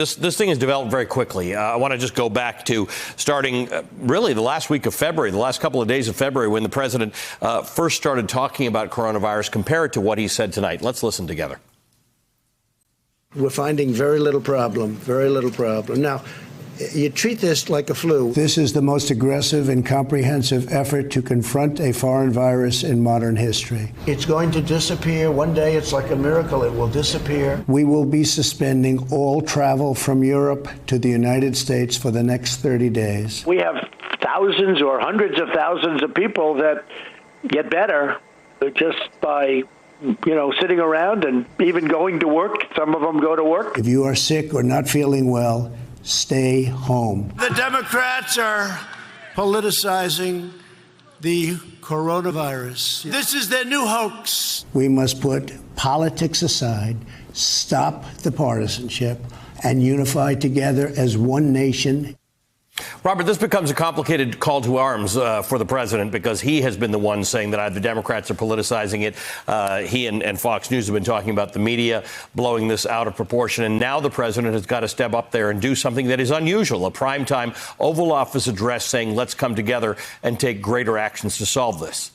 This thing has developed very quickly. I want to just go back to starting really the last week of February, the last couple of days of February, when the president first started talking about coronavirus. Compare it to what he said tonight. Let's listen together. We're finding very little problem. Now, you treat this like a flu. This is the most aggressive and comprehensive effort to confront a foreign virus in modern history. It's going to disappear. One day, it's like a miracle. It will disappear. We will be suspending all travel from Europe to the United States for the next 30 days. We have thousands or hundreds of thousands of people that get better just by sitting around and even going to work. Some of them go to work. If you are sick or not feeling well, stay home. The Democrats are politicizing the coronavirus. This is their new hoax. We must put politics aside, stop the partisanship, and unify together as one nation. Robert, this becomes a complicated call to arms for the president, because he has been the one saying that the Democrats are politicizing it. He and Fox News have been talking about the media blowing this out of proportion. And now the president has got to step up there and do something that is unusual, a primetime Oval Office address saying, let's come together and take greater actions to solve this.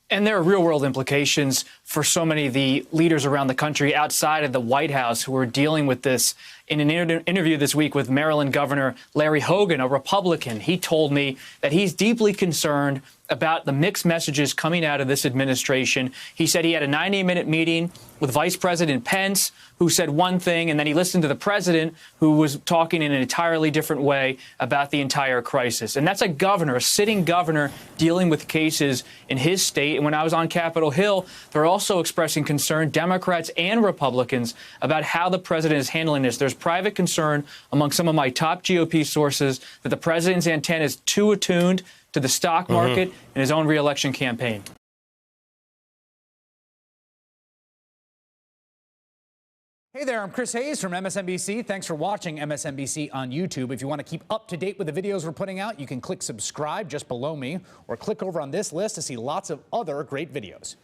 And there are real-world implications for so many of the leaders around the country outside of the White House who are dealing with this. In an interview this week with Maryland Governor Larry Hogan, a Republican, he told me that he's deeply concerned about the mixed messages coming out of this administration. He said he had a 90-minute meeting with Vice President Pence, who said one thing, and then he listened to the president, who was talking in an entirely different way about the entire crisis. And that's a governor, a sitting governor, dealing with cases in his state. And when I was on Capitol Hill, they're also expressing concern, Democrats and Republicans, about how the president is handling this. There's private concern among some of my top GOP sources that the president's antenna is too attuned to the stock market and his own reelection campaign. Hey there, I'm Chris Hayes from MSNBC. Thanks for watching MSNBC on YouTube. If you want to keep up to date with the videos we're putting out, you can click subscribe just below me, or click over on this list to see lots of other great videos.